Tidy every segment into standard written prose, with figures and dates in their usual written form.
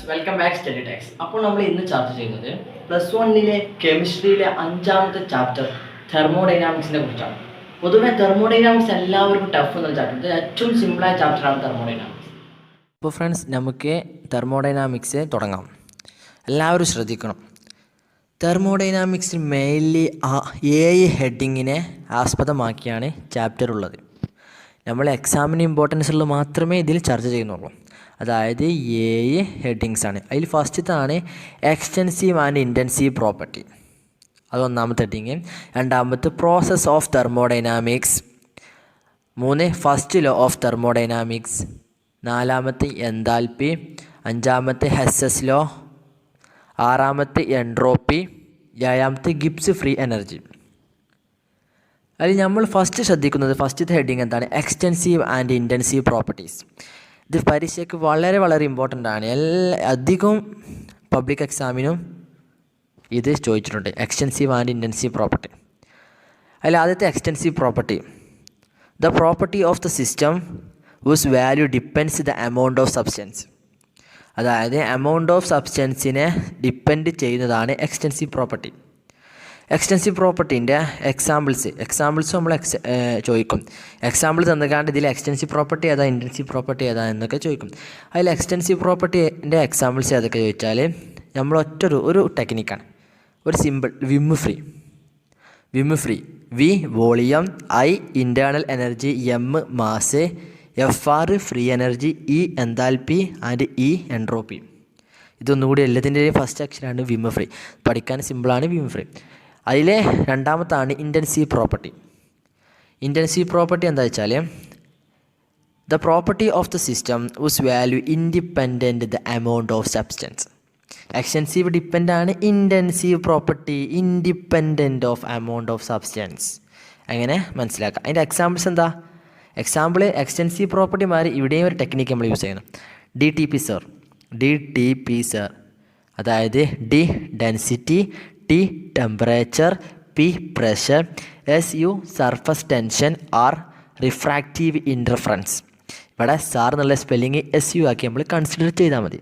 Welcome back study tax. അപ്പോൾ നമ്മൾ ഇന്ന് ചർച്ച ചെയ്യുന്നത് +1 കെമിസ്ട്രിയിലെ 5ാമത്തെ ചാപ്റ്റർ തെർമോഡൈനാമിക്സിനെ കുറിച്ചാണ്. പൊതുവെ തെർമോഡൈനാമിക്സ് എല്ലാവർക്കും ടഫ് എന്ന ചാപ്റ്റർ, ഇത് ഏറ്റവും സിമ്പിളായ ചാപ്റ്ററാണ് തെർമോഡൈനാമിക്സ്. അപ്പോൾ ഫ്രണ്ട്സ്, നമുക്ക് തെർമോഡൈനാമിക്സ് തുടങ്ങാം. എല്ലാവരും ശ്രദ്ധിക്കണം. തെർമോഡൈനാമിക്സിൽ മെയിൻലി 7 ഹെഡിങ്ങിനെ ആസ്പദമാക്കിയാണ് ചാപ്റ്റർ ഉള്ളത്. നമ്മൾ എക്സാമിന് ഇമ്പോർട്ടൻസ് ഉള്ളത് മാത്രമേ ഇതിൽ ചർച്ച ചെയ്യുന്നുള്ളൂ. അതായത് 7 ഹെഡിങ്സ് ആണ്. അതിൽ ഫസ്റ്റത്താണ് എക്സ്റ്റെൻസീവ് ആൻഡ് ഇൻറ്റൻസീവ് പ്രോപ്പർട്ടി, അത് 1ാമത്തെ ഹെഡിങ്. 2ാമത്തെ process of thermodynamics. 3 first law of thermodynamics. 4ാമത്തെ എൻതാൽപ്പി. 5ാമത്തെ ഹെസ്സസ് ലോ. 6ാമത്തെ എൻട്രോപ്പി. 7ാമത്തെ ഗിബ്സ് ഫ്രീ എനർജി. അതിൽ നമ്മൾ ഫസ്റ്റ് ശ്രദ്ധിക്കുന്നത് ഫസ്റ്റത്തെ ഹെഡിങ് എന്താണ്? Extensive and intensive properties. ഇത് പരീക്ഷയ്ക്ക് വളരെ ഇമ്പോർട്ടൻ്റ് ആണ്. അധികം പബ്ലിക് എക്സാമിനും ഇത് ചോദിച്ചിട്ടുണ്ട്, എക്സ്റ്റെൻസീവ് ആൻഡ് ഇൻറ്റൻസീവ് പ്രോപ്പർട്ടി. അതിൽ ആദ്യത്തെ extensive property, the property of the system whose value depends the amount of substance. അതായത് എമൗണ്ട് ഓഫ് സബ്സ്റ്റൻസിനെ ഡിപ്പെൻഡ് ചെയ്യുന്നതാണ് എക്സ്റ്റെൻസീവ് പ്രോപ്പർട്ടി. എക്സ്റ്റെൻസീവ് പ്രോപ്പർട്ടീൻ്റെ എക്സാമ്പിൾസ് നമ്മൾ ചോദിക്കും. എക്സാമ്പിൾ തന്നുകൊണ്ട് ഇതിൽ എക്സ്റ്റെൻസീവ് പ്രോപ്പർട്ടി ഏതാ, ഇൻറ്റൻസീവ് പ്രോപ്പർട്ടി ഏതാ എന്നൊക്കെ ചോദിക്കും. അതിൽ എക്സ്റ്റെൻസീവ് പ്രോപ്പർട്ടീൻ്റെ എക്സാമ്പിൾസ് ഏതൊക്കെ ചോദിച്ചാൽ നമ്മൾ ഒരു ടെക്നിക്കാണ്, ഒരു simple vim free. V volume, I internal energy, M mass, FR free energy, E enthalpy and E entropy. ഇതൊന്നുകൂടി എല്ലാത്തിൻ്റെയും ഫസ്റ്റ് അക്ഷരമാണ് വിം ഫ്രീ. പഠിക്കാൻ സിമ്പിളാണ് വിം ഫ്രീ. അതിലെ 2ാമത്താണ് ഇൻറ്റൻസീവ് പ്രോപ്പർട്ടി. ഇൻറ്റൻസീവ് പ്രോപ്പർട്ടി എന്താ വെച്ചാൽ the property of the system whose value independent the amount of substance. Extensive depend ആണ്, intensive property independent of amount of substance. അങ്ങനെ മനസ്സിലാക്കാം. അതിൻ്റെ എക്സാമ്പിൾസ് എന്താ? എക്സാമ്പിൾ എക്സ്റ്റെൻസീവ് പ്രോപ്പർട്ടി മാറി ഇവിടെയും ഒരു ടെക്നിക്ക് നമ്മൾ യൂസ് ചെയ്യുന്നു, DTP സർ. അതായത് D density, T temperature, P pressure, SU surface tension, R refractive interference. ഇവിടെ സാർ എന്നുള്ള സ്പെല്ലിങ് SU ആക്കി നമ്മൾ കൺസിഡർ ചെയ്താൽ മതി.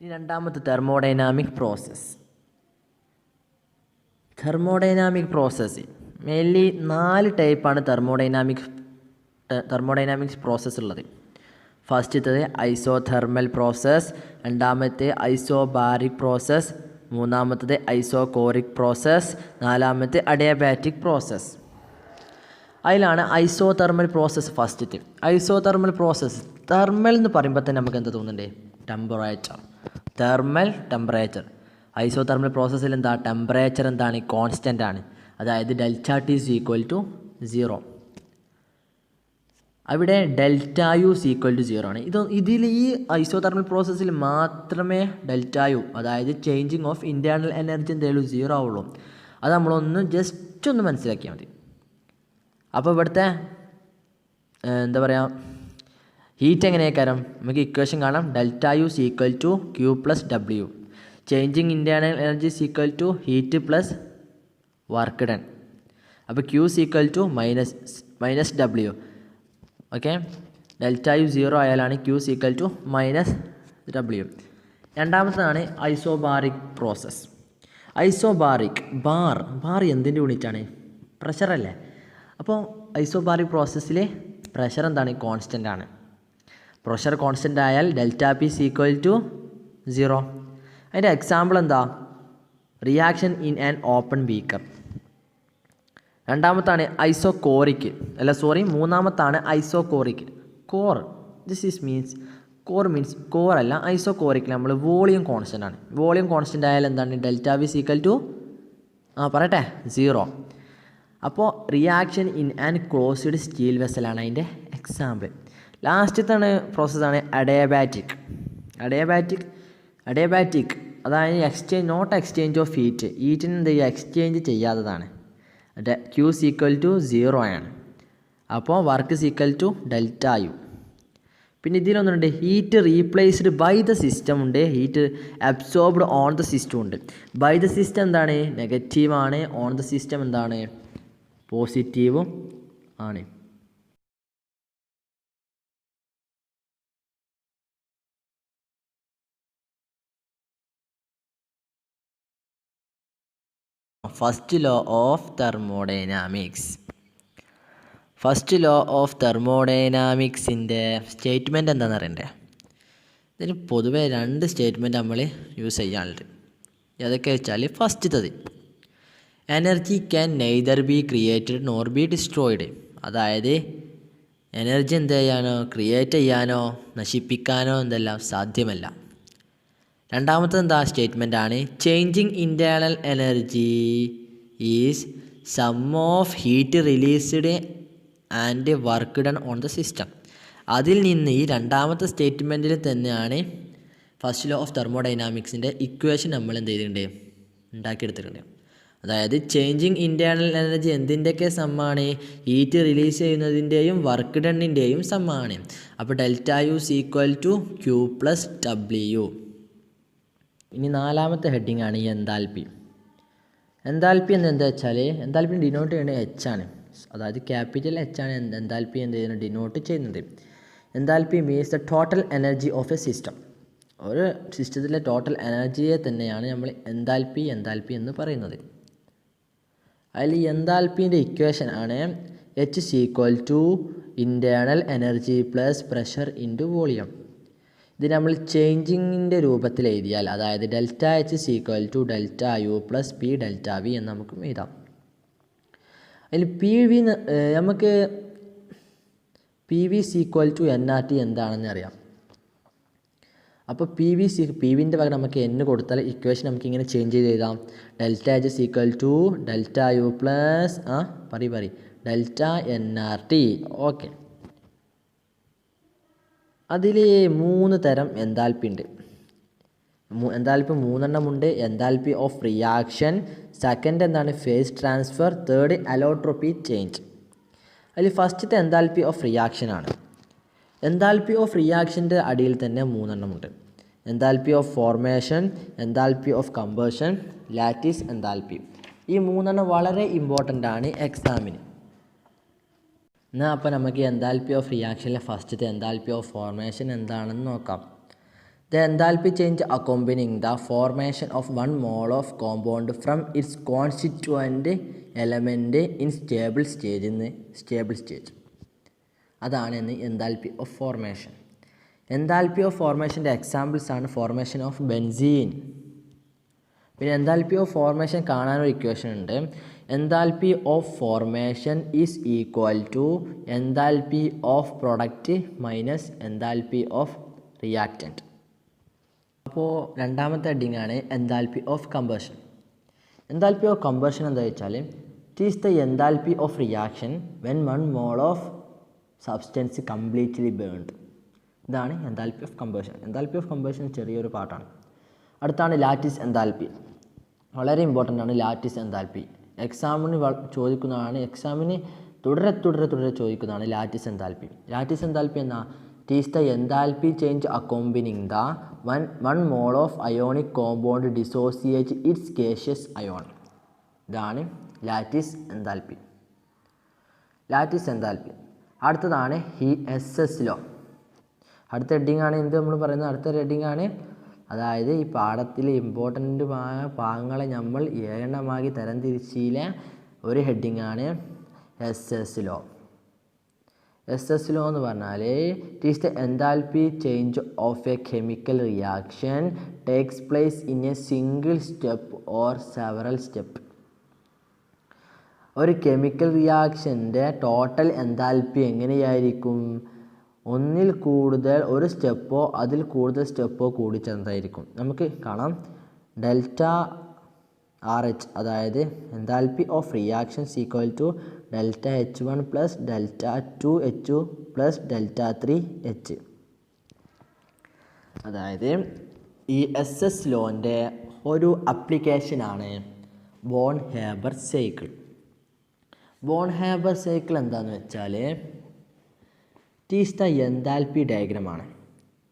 ഇനി 2ാമത്തെ തെർമോഡൈനാമിക് പ്രോസസ്സ്. മെയിൻലി 4 ടൈപ്പാണ് തെർമോഡൈനാമിക്സ് പ്രോസസ്സ് ഉള്ളത്. ഫസ്റ്റത്തത് ഐസോതെർമൽ പ്രോസസ്സ്, 2ാമത്തെ ഐസോബാറിക് പ്രോസസ്സ്, 3ാമത്തത് ഐസോകോറിക് പ്രോസസ്സ്, 4ാമത്തെ അഡിയാബാറ്റിക് പ്രോസസ്സ്. അതിലാണ് ഐസോതെർമൽ പ്രോസസ്സ് ഫസ്റ്റത്തെ. ഐസോതെർമൽ പ്രോസസ്സ്, തെർമൽ എന്ന് പറയുമ്പോൾ തന്നെ നമുക്ക് എന്താ തോന്നുന്നുണ്ട്? ടെമ്പറേച്ചർ. ഐസോതെർമൽ പ്രോസസ്സിൽ എന്താ? ടെമ്പറേച്ചർ എന്താണ്? കോൺസ്റ്റൻ്റ് ആണ്. അതായത് ΔT = 0. അവിടെ ΔU = 0 ആണ്. ഇതിൽ ഈ ഐസോതെർമൽ പ്രോസസ്സിൽ മാത്രമേ ΔU, അതായത് ചേഞ്ചിങ് ഓഫ് ഇൻറ്റേർണൽ എനർജി എന്തെങ്കിലും 0 ആവുള്ളൂ. അത് നമ്മളൊന്ന് ജസ്റ്റ് ഒന്ന് മനസ്സിലാക്കിയാൽ മതി. അപ്പോൾ ഇവിടുത്തെ എന്താ പറയുക, ഹീറ്റ് എങ്ങനെയൊക്കെ നമുക്ക് ഇക്വേഷൻ കാണാം. ΔU = Q + W. Changing internal energy = heat plus work done. അപ്പോൾ Q = -W. ഓക്കെ, ΔU 0 ആയാലാണ് Q = -W. 2ാമത്തതാണ് ഐസോബാറിക് പ്രോസസ്സ്. ബാർ എന്തിൻ്റെ യൂണിറ്റാണ്? പ്രഷറല്ലേ. അപ്പോൾ ഐസോബാറിക് പ്രോസസ്സിൽ പ്രഷർ എന്താണ്? കോൺസ്റ്റൻ്റ് ആണ്. പ്രഷർ കോൺസ്റ്റൻ്റ് ആയാൽ ΔP = 0. അതിൻ്റെ എക്സാമ്പിൾ എന്താ? Reaction in an open beaker. 2ാമത്താണ് മൂന്നാമത്താണ് ഐസോകോറിക്. കോർ അല്ല, ഐസോകോറിക്കിൽ നമ്മൾ വോളിയം കോൺസ്റ്റൻ്റ് ആണ്. വോളിയം കോൺസ്റ്റൻ്റ് ആയാൽ എന്താണ്? ΔV = 0. അപ്പോൾ reaction in an closed steel വെസലാണ് അതിൻ്റെ എക്സാമ്പിൾ. ലാസ്റ്റത്താണ് പ്രോസസ്സാണ് അഡിയാബാറ്റിക്. അതായത് നോട്ട് എക്സ്ചേഞ്ച് ഓഫ് ഹീറ്റിന് എന്ത് ചെയ്യുക? എക്സ്ചേഞ്ച് ചെയ്യാത്തതാണ്. Q = 0 ആണ്. അപ്പോൾ വർക്ക് =ΔU. പിന്നെ ഇതിലൊന്നുണ്ട്, heat replaced by the system ഉണ്ട്, heat absorbed on the system ഉണ്ട്. ബൈ ദ സിസ്റ്റം എന്താണ്? നെഗറ്റീവാണ്. ഓൺ ദ സിസ്റ്റം എന്താണ്? പോസിറ്റീവും ആണ്. First law of thermodynamics. First law of തെർമോഡൈനാമിക്സിൻ്റെ സ്റ്റേറ്റ്മെൻറ്റ് എന്താണെന്ന് അറിയണ്ടേ? ഇതിന് പൊതുവെ 2 സ്റ്റേറ്റ്മെൻറ്റ് നമ്മൾ യൂസ് ചെയ്യാനുണ്ട്. ഏതൊക്കെ വെച്ചാൽ, ഫസ്റ്റത്തത് energy can neither be created nor be destroyed. അതായത് എനർജി എന്ത് ചെയ്യാനോ ക്രിയേറ്റ് ചെയ്യാനോ നശിപ്പിക്കാനോ എന്തെല്ലാം സാധ്യമല്ല. രണ്ടാമത്തെ എന്താ സ്റ്റേറ്റ്മെൻറ്റാണ്, changing internal energy is sum of heat released and work done on the system. അതിൽ നിന്ന് ഈ രണ്ടാമത്തെ സ്റ്റേറ്റ്മെൻറ്റിൽ തന്നെയാണ് ഫസ്റ്റ് ലോ ഓഫ് തെർമോഡൈനാമിക്സിൻ്റെ ഇക്വേഷൻ നമ്മൾ എന്ത് ചെയ്തിട്ടുണ്ട്, ഉണ്ടാക്കിയെടുത്തിട്ടുണ്ട്. അതായത് ചേഞ്ചിങ് ഇൻറ്റേർണൽ എനർജി എന്തിൻ്റെയൊക്കെ സമ്മാണ്, ഹീറ്റ് റിലീസ് ചെയ്യുന്നതിൻ്റെയും വർക്ക് ഡണ്ണിൻ്റെയും സമ്മാണ്. അപ്പോൾ delta U equal to Q plus W. ഇനി 4ാമത്തെ ഹെഡിങ് ആണ് എൻതാൽപ്പി. എൻതാൽപ്പി എന്താ വെച്ചാൽ, എൻതാൽപ്പി ഡിനോട്ട് ചെയ്യുന്നത് എച്ച് ആണ്. അതായത് ക്യാപിറ്റൽ എച്ച് ആണ് എൻതാൽപ്പി എന്ത് ചെയ്യുന്നത്, ഡിനോട്ട് ചെയ്യുന്നത്. Enthalpy means the total energy of A system. ഒരു സിസ്റ്റത്തിലെ ടോട്ടൽ എനർജിയെ തന്നെയാണ് നമ്മൾ എൻതാൽപ്പി എന്ന് പറയുന്നത്. അതിൽ എൻതാൽപ്പീൻ്റെ ഇക്വേഷൻ ആണ് H equal to internal energy plus pressure into volume. ഇത് നമ്മൾ ചേഞ്ചിങ്ങിൻ്റെ രൂപത്തിൽ എഴുതിയാൽ, അതായത് delta H equal to delta U plus P delta V എന്ന് നമുക്ക് എഴുതാം. അതിൽ പി വി നമുക്ക് P V equal to N R T എന്താണെന്ന് അറിയാം. അപ്പോൾ പി വിൻ്റെ പകരം നമുക്ക് എൻ കൊടുത്താൽ ഇക്വേഷൻ നമുക്ക് ഇങ്ങനെ ചേഞ്ച് ചെയ്ത് എഴുതാം. Delta H equal to delta U plus delta N R T. Okay, അതിൽ 3 തരം എൻതാൽപ്പി ഉണ്ട്. എൻതാൽപ്പി 3 എണ്ണമുണ്ട്. എൻതാൽപ്പി ഓഫ് റിയാക്ഷൻ, സെക്കൻഡ് എന്താണ് phase transfer, third allotropy change. അതിൽ ഫസ്റ്റത്തെ എൻതാൽപ്പി ഓഫ് റിയാക്ഷൻ ആണ്. എൻതാൽപ്പി ഓഫ് റിയാക്ഷൻ്റെ അടിയിൽ തന്നെ 3 എണ്ണമുണ്ട്. Enthalpy of formation, enthalpy of combustion, lattice enthalpy. ഈ 3 എണ്ണം വളരെ ഇമ്പോർട്ടൻ്റ് ആണ് എക്സാമിന്. എന്നാൽ അപ്പോൾ നമുക്ക് എൻതാൽപ്പി ഓഫ് റിയാക്ഷനിലെ ഫസ്റ്റത്തെ എൻതാൽപ്പി ഓഫ് ഫോർമേഷൻ എന്താണെന്ന് നോക്കാം. The enthalpy change accompanying the formation of 1 mole of compound from its constituent element in stable stage. അതാണ് enthalpy of formation. Enthalpy of ഫോർമേഷൻ്റെ എക്സാമ്പിൾസ് ആണ് ഫോർമേഷൻ ഓഫ് ബെൻസീൻ. പിന്നെ enthalpy of formation കാണാനൊരു equation ഉണ്ട്. Enthalpy of formation is equal to enthalpy of product minus enthalpy of reactant. അപ്പോൾ രണ്ടാമത്തെ heading ആണ് enthalpy of combustion. Enthalpy of combustion എന്താ വെച്ചാൽ, it is the enthalpy of reaction when 1 mole of substance completely burned. ഇതാണ് enthalpy of combustion. Enthalpy of combustion ചെറിയൊരു പാർട്ടാണ്. അടുത്താണ് lattice enthalpy. വളരെ ഇമ്പോർട്ടൻ്റ് ആണ് ലാറ്റിസ് എൻതാൽപ്പി. എക്സാമിന് ചോദിക്കുന്നതാണ്. എക്സാമിന് തുടരെ ചോദിക്കുന്നതാണ് ലാറ്റിസ് എൻതാൽപ്പി. ലാറ്റിസ് എൻതാൽപ്പി എന്നാ, it is the enthalpy change accompanying the 1 mole of ionic compound dissociate its gaseous ion. ഇതാണ് ലാറ്റിസ് എൻതാൽപ്പി. അടുത്തതാണ് SS ലോ. അടുത്ത ഹെഡിങ് ആണ് എന്ത് നമ്മൾ പറയുന്നത്, അടുത്ത ഹെഡിങ് ആണ്. അതായത് ഈ പാഠത്തിൽ ഇമ്പോർട്ടൻ്റ് ഭാഗങ്ങളെ നമ്മൾ 7 എണ്ണമാക്കി തരംതിരിച്ചില്ല ഒരു ഹെഡിങ് ആണ് SS ലോ. SS ലോ എന്ന് പറഞ്ഞാൽ, it is the enthalpy change of A chemical reaction takes place in A single step or several step. ഒരു കെമിക്കൽ റിയാക്ഷൻ്റെ ടോട്ടൽ എൻതാൽപ്പി എങ്ങനെയായിരിക്കും, ഒന്നിൽ കൂടുതൽ ഒരു സ്റ്റെപ്പോ അതിൽ കൂടുതൽ സ്റ്റെപ്പോ കൂടി ചേർന്നതായിരിക്കും. നമുക്ക് കാണാം ഡെൽറ്റ RH, അതായത് enthalpy of reaction equal to delta H1 plus delta 2H2 plus delta 3H. അതായത് ഈ SS ലോൻ്റെ ഒരു അപ്ലിക്കേഷനാണ് Born Haber cycle. Born Haber cycle എന്താണെന്ന് വെച്ചാൽ, ഇറ്റ് ഈസ് ദ എൻതാൽപ്പി ഡയഗ്രമാണ്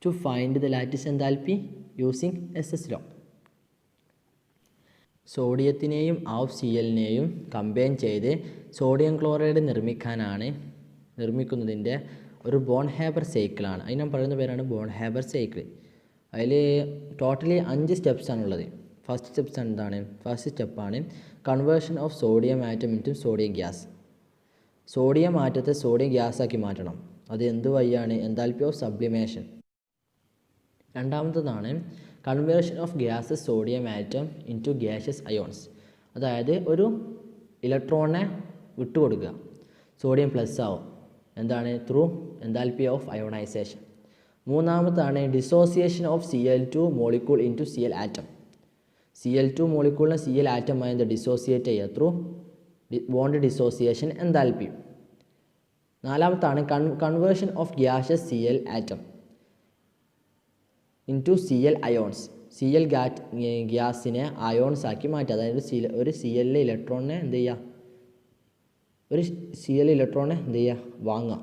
to find the lattice enthalpy using SS law. സോഡിയത്തിനെയും HCl combine ചെയ്ത് സോഡിയം ക്ലോറൈഡ് നിർമ്മിക്കുന്നതിൻ്റെ ഒരു ബോൺ ഹേബർ സൈക്കിളാണ്. അതിന് പറയുന്ന പേരാണ് ബോൺ ഹേബർ സൈക്കിൾ. അതിൽ ടോട്ടലി 5 സ്റ്റെപ്സാണുള്ളത്. ഫസ്റ്റ് സ്റ്റെപ്പാണ് conversion of sodium atom into sodium gas. Sodium ആറ്റത്തെ സോഡിയം ഗ്യാസാക്കി മാറ്റണം. അത് എന്ത് വഴിയാണ്? Enthalpy of sublimation. രണ്ടാമത്തതാണ് conversion of gaseous sodium atom into gaseous ions. അതായത് ഒരു ഇലക്ട്രോണിനെ വിട്ടുകൊടുക്കുക, സോഡിയം പ്ലസ് ആവും. എന്താണ്? Through enthalpy of ionisation. മൂന്നാമത്താണ് dissociation of Cl2 molecule into Cl atom. Cl2 മോളിക്യൂളിനെ Cl ആറ്റമായി ഡിസോസിയേറ്റ് ചെയ്യുക ത്രൂ ബോണ്ട് ഡിസോസിയേഷൻ എൻതാൽപ്പി. നാലാമത്താണ് conversion of gaseous Cl atom into Cl ions. Cl ഗ്യാസിനെ അയോൺസ് ആക്കി മാറ്റുക. അതായത് ഒരു Cl ഇലക്ട്രോണിനെ എന്ത് ചെയ്യുക? ഒരു Cl ഇലക്ട്രോണിനെ എന്ത് ചെയ്യുക? വാങ്ങുക.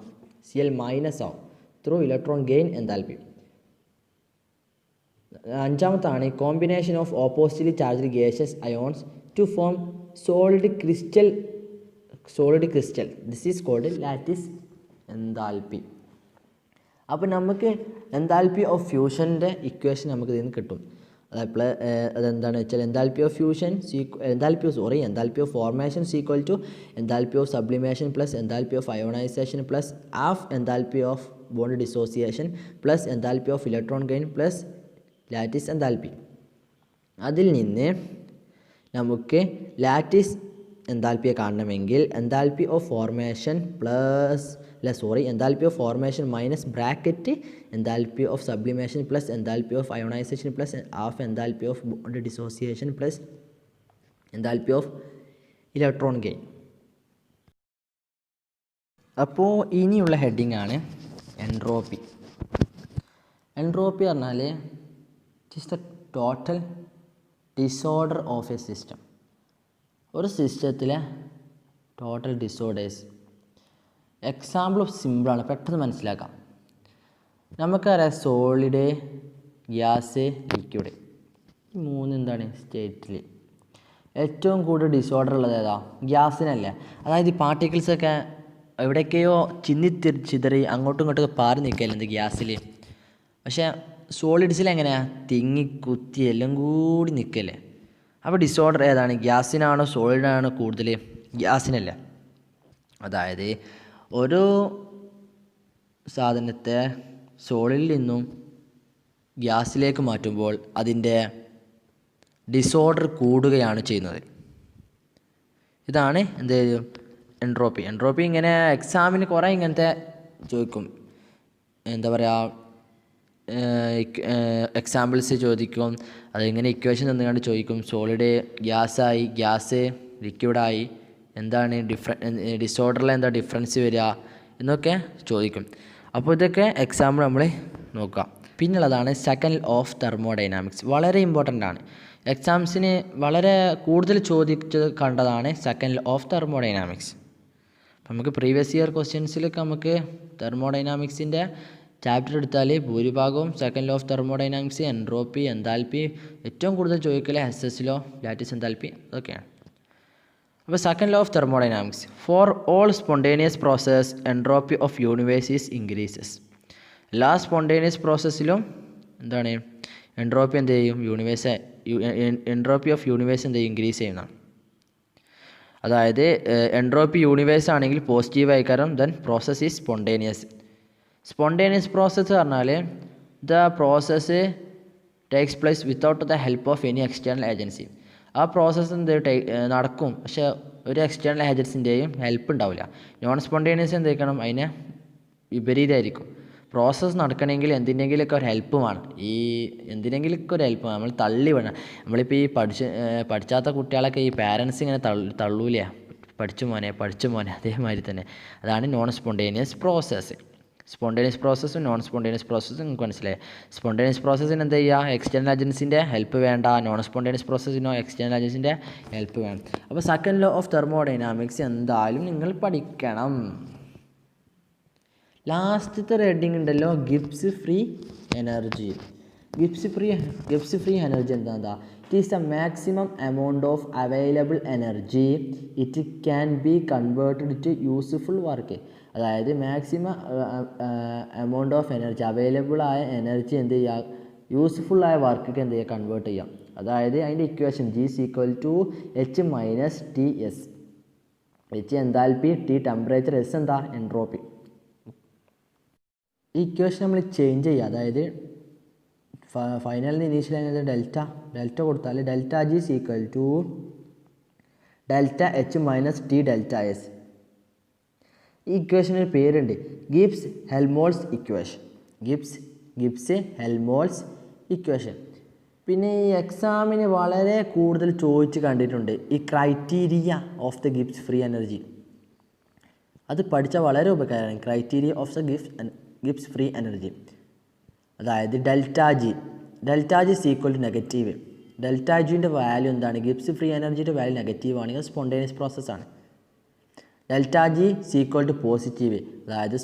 Cl മൈനസ് ആവും ത്രൂ ഇലക്ട്രോൺ ഗെയിൻ എൻതാൽപ്പി. അഞ്ചാമത്താണ് combination of oppositely charged gaseous ions to form solid crystal. This is called lattice enthalpy. അപ്പോൾ നമുക്ക് എൻതാൽപ്പി ഓഫ് ഫ്യൂഷൻ്റെ ഇക്വേഷൻ നമുക്ക് ഇതിൽ നിന്ന് കിട്ടും. അതെന്താണെന്ന് വെച്ചാൽ enthalpy of fusion enthalpy of formation equal to enthalpy of sublimation plus enthalpy of ionisation plus half enthalpy of bond dissociation plus enthalpy of electron gain plus lattice enthalpy. അതിൽ നിന്ന് നമുക്ക് lattice എൻതാൽപ്പിയെ കാണണമെങ്കിൽ enthalpy of formation enthalpy of formation minus bracket enthalpy of sublimation plus enthalpy of ionisation plus half enthalpy of bond dissociation plus enthalpy of electron gain. അപ്പോൾ ഇനിയുള്ള heading ആണ് entropy. Entropy പറഞ്ഞാൽ it is the total disorder of A system. ഒരു സിസ്റ്റത്തിലെ total disorders. Example സിമ്പിളാണ്, പെട്ടെന്ന് മനസ്സിലാക്കാം. നമുക്കറിയാം സോളിഡ്, ഗ്യാസ്, ലിക്വിഡ്, ഈ മൂന്ന് എന്താണ് സ്റ്റേറ്റിൽ ഏറ്റവും കൂടുതൽ ഡിസോർഡർ ഉള്ളത് ഏതാ? ഗ്യാസിനല്ലേ. അതായത് ഈ പാർട്ടിക്കിൾസൊക്കെ എവിടേക്കെയോ ചിതറി അങ്ങോട്ടും ഇങ്ങോട്ടൊക്കെ പാറി നിൽക്കല്ലേ ഗ്യാസിൽ. പക്ഷേ സോളിഡ്സിൽ എങ്ങനെയാണ്? തിങ്ങി കുത്തി എല്ലാം കൂടി നിൽക്കല്ലേ. അപ്പോൾ ഡിസോർഡർ ഏതാണ്? ഗ്യാസിനാണോ സോളിഡിനാണോ കൂടുതൽ? ഗ്യാസിനല്ല. അതായത് ഒരു സാധനത്തെ സോളിഡിൽ നിന്നും ഗ്യാസിലേക്ക് മാറ്റുമ്പോൾ അതിൻ്റെ ഡിസോർഡർ കൂടുകയാണ് ചെയ്യുന്നത്. ഇതാണ് എന്ത് എൻട്രോപ്പി. എൻട്രോപ്പി ഇങ്ങനെ എക്സാമിന് കുറേ ഇങ്ങനത്തെ ചോദിക്കും. എന്താ പറയുക, എക്സാമ്പിൾസ് ചോദിക്കും. അതിങ്ങനെ ഇക്വേഷൻ തന്നുകൊണ്ട് ചോദിക്കും. സോളിഡ് ഗ്യാസായി, ഗ്യാസ് ലിക്വിഡായി, എന്താണ് ഡിസോർഡറിൽ എന്താ ഡിഫറൻസ് വരിക എന്നൊക്കെ ചോദിക്കും. അപ്പോൾ ഇതൊക്കെ എക്സാമ്പിൾ നമ്മൾ നോക്കാം. പിന്നുള്ളതാണ് സെക്കൻഡ് ഓഫ് തെർമോഡൈനാമിക്സ്. വളരെ ഇമ്പോർട്ടൻ്റ് ആണ്. എക്സാംസിന് വളരെ കൂടുതൽ ചോദിച്ച് കണ്ടതാണ് സെക്കൻഡ് ഓഫ് തെർമോഡൈനാമിക്സ്. അപ്പം നമുക്ക് പ്രീവിയസ് ഇയർ ക്വസ്റ്റ്യൻസിലൊക്കെ നമുക്ക് തെർമോഡൈനാമിക്സിൻ്റെ ചാപ്റ്റർ എടുത്താൽ ഭൂരിഭാഗവും second law of thermodynamics, entropy, enthalpy, ഏറ്റവും കൂടുതൽ ചോദിക്കൽ SS ലോ, ലാറ്റിസ് എൻതാൽപ്പി, അതൊക്കെയാണ്. അപ്പോൾ second law of thermodynamics, for all spontaneous process entropy of universe is increases. എല്ലാ സ്പോണ്ടേനിയസ് പ്രോസസ്സിലും എന്താണ് എൻട്രോപ്പി എന്ത് ചെയ്യും? എൻട്രോപ്പി ഓഫ് യൂണിവേഴ്സ് എന്ത് ചെയ്യും? ഇൻക്രീസ് ചെയ്യുന്നതാണ്. അതായത് എൻട്രോപ്പി യൂണിവേഴ്സ് ആണെങ്കിൽ പോസിറ്റീവ് ആയിക്കാരം, then process is spontaneous. Spontaneous process പറഞ്ഞാൽ the process takes place without the help of any external agency. ആ പ്രോസസ്സ് എന്ത് നടക്കും, പക്ഷേ ഒരു എക്സ്റ്റേണൽ ഏജൻസിൻ്റെയും ഹെൽപ്പ് ഉണ്ടാവില്ല. നോൺ സ്പോണ്ടേനിയസ് എന്ത് ചെയ്യണം? അതിനെ വിപരീതമായിരിക്കും. പ്രോസസ്സ് നടക്കണമെങ്കിൽ എന്തിനെങ്കിലുമൊക്കെ ഒരു ഹെൽപ്പ് വേണം. ഈ എന്തിനെങ്കിലുമൊക്കെ ഒരു ഹെൽപ്പ് വേണം. നമ്മൾ തള്ളി വേണം. നമ്മളിപ്പോൾ ഈ പഠിച്ചാത്ത കുട്ടികളൊക്കെ ഈ പാരൻസ് ഇങ്ങനെ തള്ളൂലേ, പഠിച്ചു മോനെ അതേമാതിരി തന്നെ. അതാണ് നോൺ സ്പോണ്ടേനിയസ് പ്രോസസ്സ്. സ്പോണ്ടേനിയസ് പ്രോസസ്സും നോൺ സ്പോണ്ടേനിയസ് പ്രോസസ്സും നിങ്ങൾക്ക് മനസ്സിലായി. സ്പോണ്ടേനിയസ് പ്രോസസ്സിന് എന്താ ചെയ്യുക? എക്സ്റ്റേണൽ ഏജൻസിൻ്റെ ഹെൽപ്പ് വേണ്ട. നോൺ സ്പോണ്ടേനിയസ് പ്രോസസ്സിനോ എക്സ്റ്റേണൽ ഏജൻസിൻ്റെ ഹെൽപ്പ് വേണം. അപ്പോൾ സെക്കൻഡ് ലോ ഓഫ് തെർമോഡൈനാമിക്സ് എന്തായാലും നിങ്ങൾ പഠിക്കണം. ലാസ്റ്റത്തെ റെഡിങ് ഉണ്ടല്ലോ, Gibbs free energy. Gibbs free energy എന്താ? It is the maximum amount of available energy it can be converted to useful work. അതായത് maximum amount of energy, available ആയ എനർജി എന്ത് ചെയ്യുക? യൂസ്ഫുള്ളായ വർക്കൊക്കെ എന്ത് ചെയ്യുക? കൺവേർട്ട് ചെയ്യാം. അതായത് അതിൻ്റെ equation G is equal to H minus Ts. H enthalpy, T temperature, S എന്താ എൻട്രോപ്പി. ഈ ഇക്വേഷൻ നമ്മൾ ചേഞ്ച് ചെയ്യുക, അതായത് ഫൈനലിന് ഇനീഷ്യൽ ആയത് ഡെൽറ്റ കൊടുത്താൽ delta G is equal to delta H minus T delta S. ഈ ഇക്വേഷന് ഒരു പേരുണ്ട്, Gibbs Helmholtz equation. Gibbs Helmholtz equation. പിന്നെ ഈ എക്സാമിന് വളരെ കൂടുതൽ ചോദിച്ച് കണ്ടിട്ടുണ്ട് ഈ criteria of the Gibbs free energy. അത് പഠിച്ചാൽ വളരെ ഉപകാരമാണ്. Criteria of the Gibbs free energy, അതായത് delta G equal to negative. Delta ജിൻ്റെ വാല്യൂ എന്താണ്? ഗിബ്സ് ഫ്രീ എനർജിയുടെ വാല്യൂ നെഗറ്റീവ് ആണെങ്കിൽ സ്പോണ്ടേനിയസ് പ്രോസസ്സാണ്. Delta G equal to positive, അതായത്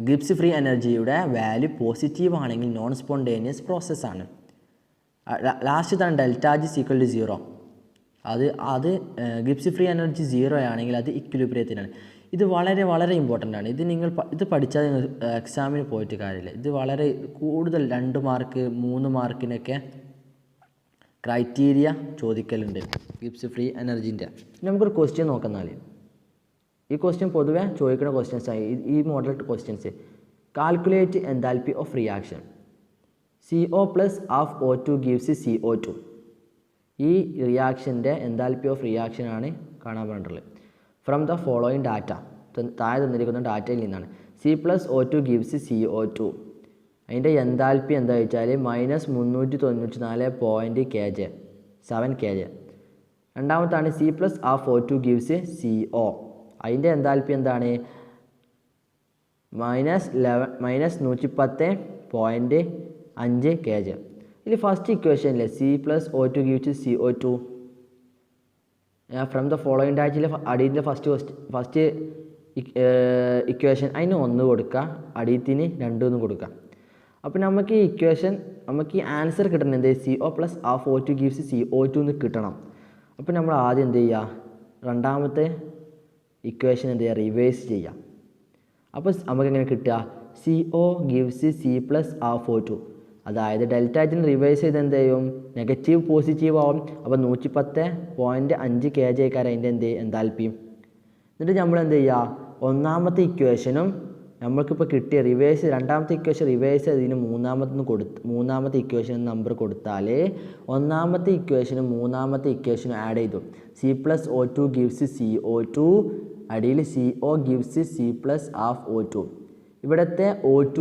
ഗിബ്സ് ഫ്രീ എനർജിയുടെ വാല്യൂ പോസിറ്റീവ് ആണെങ്കിൽ നോൺ സ്പോണ്ടേനിയസ് പ്രോസസ്സാണ്. ലാസ്റ്റ് ഇതാണ് ഡെൽറ്റ ജി ഈക്വൽ ടു 0. അത് ഗിബ്സ് ഫ്രീ എനർജി 0 ആണെങ്കിൽ അത് ഇക്വിലിബ്രിയത്തിനാണ്. ഇത് വളരെ വളരെ ഇമ്പോർട്ടൻ്റ് ആണ്. ഇത് പഠിച്ചാൽ നിങ്ങൾ എക്സാമിന് പോയിട്ട് കാര്യമില്ല. ഇത് വളരെ കൂടുതൽ 2 മാർക്ക് 3 മാർക്കിനൊക്കെ ക്രൈറ്റീരിയ ചോദിക്കലുണ്ട് ഗിബ്സ് ഫ്രീ എനർജീൻ്റെ. നമുക്കൊരു ക്വസ്റ്റ്യൻ നോക്കുന്നാൽ, ഈ ക്വസ്റ്റ്യൻ പൊതുവെ ചോദിക്കുന്ന ക്വസ്റ്റ്യൻസ് ആയി. ഈ model questions, calculate enthalpy of reaction. CO plus half O2 gives CO2. ഈ റിയാക്ഷൻ്റെ എൻതാൽപ്പി ഓഫ് റിയാക്ഷൻ ആണ് കാണാൻ പറഞ്ഞിട്ടുള്ളത്. ഫ്രം ദ ഫോളോയിങ് ഡാറ്റ, താഴെ തന്നിരിക്കുന്ന ഡാറ്റയിൽ നിന്നാണ്. C+O2 gives CO2. അതിൻ്റെ എൻതാൽപ്പി എന്താ വെച്ചാൽ -394.7 kJ. രണ്ടാമത്താണ് C+half O2 ഗിവ്സ് CO. അതിൻ്റെ എൻതാൽപ്പി എന്താണ്? -110.5 kJ. ഇതിൽ ഫസ്റ്റ് ഇക്വേഷനിലെ C+O2 gives CO2. From the following ഡാറ്റയിൽ അടിയത്തിൻ്റെ ഫസ്റ്റ് ഇക്വേഷൻ അതിന് 1 കൊടുക്കുക, അടിയത്തിന് 2 കൊടുക്കുക. അപ്പോൾ നമുക്ക് ഈ ഇക്വേഷൻ, നമുക്ക് ഈ ആൻസർ കിട്ടണം എന്ത്? CO plus half O2 gives CO2 എന്ന് കിട്ടണം. അപ്പോൾ നമ്മൾ ആദ്യം എന്ത് ചെയ്യുക? രണ്ടാമത്തെ ഇക്വേഷൻ എന്ത് ചെയ്യുക? റിവേഴ്സ് ചെയ്യുക. അപ്പോൾ നമുക്ക് എങ്ങനെ കിട്ടുക? CO gives C plus half O2. അതായത് ഡെൽറ്റ എച്ചിന് റിവേഴ്സ് ചെയ്ത് എന്ത് ചെയ്യും? നെഗറ്റീവ് പോസിറ്റീവ് ആവും. അപ്പോൾ 110.5 kJ അതിൻ്റെ എൻതാൽപ്പി. എന്നിട്ട് നമ്മൾ എന്ത് ചെയ്യുക? ഒന്നാമത്തെ ഇക്വേഷനും നമ്മൾക്കിപ്പോൾ കിട്ടിയ രണ്ടാമത്തെ ഇക്വേഷൻ റിവേഴ്സ് ചെയ്തതിന് മൂന്നാമത്തെ ഇക്വേഷൻ നമ്പർ കൊടുത്താൽ ഒന്നാമത്തെ ഇക്വേഷനും മൂന്നാമത്തെ ഇക്വേഷനും ആഡ് ചെയ്തു. C+O2 ഗിവ്സ് CO2, അടിയിൽ CO gives C plus half O2. ഇവിടുത്തെ O2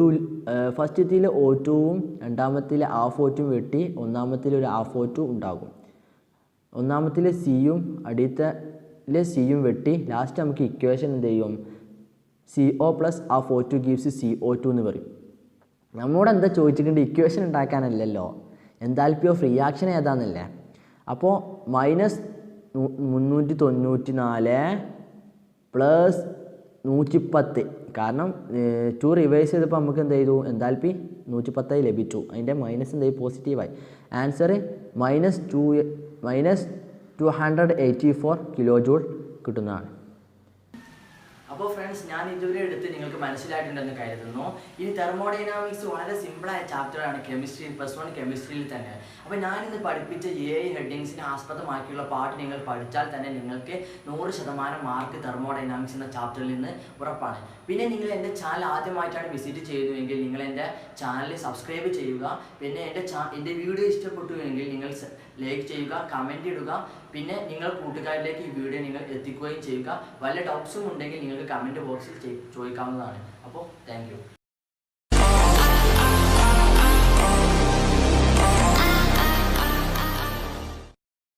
ഫസ്റ്റത്തിൽ O2വും രണ്ടാമത്തിൽ ഹാഫ് O2 വെട്ടി ഒന്നാമത്തിൽ ഒരു ഹാഫ് O2 ഉണ്ടാകും. ഒന്നാമത്തിൽ സിയും അടിയത്തിൽ സിയും വെട്ടി ലാസ്റ്റ് നമുക്ക് ഇക്വേഷൻ എന്ത് ചെയ്യും? CO plus half O2 gives CO2 എന്ന് പറയും. നമ്മോട് എന്താ ചോദിച്ചിട്ടുണ്ട്? ഇക്വേഷൻ ഉണ്ടാക്കാനല്ലല്ലോ, എൻതാൽപ്പി ഓഫ് റിയാക്ഷൻ ഏതാണെന്നല്ലേ. അപ്പോൾ -394 പ്ലസ് 110, കാരണം 2 റിവേഴ്സ് ചെയ്തപ്പോൾ നമുക്ക് എന്ത് ചെയ്തു? എൻതാൽപ്പി 110 ലഭിച്ചു. അതിൻ്റെ മൈനസ് എന്ത് ചെയ്യും? പോസിറ്റീവായി. ആൻസർ -284 കിലോ ജൂൾ കിട്ടുന്നതാണ്. അപ്പോൾ ഫ്രണ്ട്സ്, ഞാൻ ഇതുവരെ എടുത്ത് നിങ്ങൾക്ക് മനസ്സിലായിട്ടുണ്ടെന്ന് കരുതുന്നു. ഇനി തെർമോഡൈനാമിക്സ് വളരെ സിമ്പിളായ ചാപ്റ്ററാണ് കെമിസ്ട്രിയിൽ, +1 കെമിസ്ട്രിയിൽ തന്നെ. അപ്പോൾ ഞാനിന്ന് പഠിപ്പിച്ച 7 ഹെഡിങ്സിനെ ആസ്പദമാക്കിയുള്ള പാർട്ട് നിങ്ങൾ പഠിച്ചാൽ തന്നെ നിങ്ങൾക്ക് 100% മാർക്ക് തെർമോഡൈനാമിക്സ് എന്ന ചാപ്റ്ററിൽ നിന്ന് ഉറപ്പാണ്. പിന്നെ നിങ്ങൾ എൻ്റെ ചാനൽ ആദ്യമായിട്ടാണ് വിസിറ്റ് ചെയ്തതെങ്കിൽ നിങ്ങൾ എൻ്റെ ചാനൽ സബ്സ്ക്രൈബ് ചെയ്യുക. പിന്നെ എൻ്റെ വീഡിയോ ഇഷ്ടപ്പെട്ടുവെങ്കിൽ നിങ്ങൾ ലൈക്ക് ചെയ്യുക, കമൻറ്റ് ഇടുക. പിന്നെ നിങ്ങൾ കൂട്ടുകാരിലേക്ക് ഈ വീഡിയോ നിങ്ങൾ എത്തിക്കുകയും ചെയ്യുക. വല്ല ഡൗട്ട്സും ഉണ്ടെങ്കിൽ നിങ്ങൾക്ക് കമൻറ്റ് ബോക്സിൽ ചോദിക്കാവുന്നതാണ്. അപ്പോൾ താങ്ക് യു.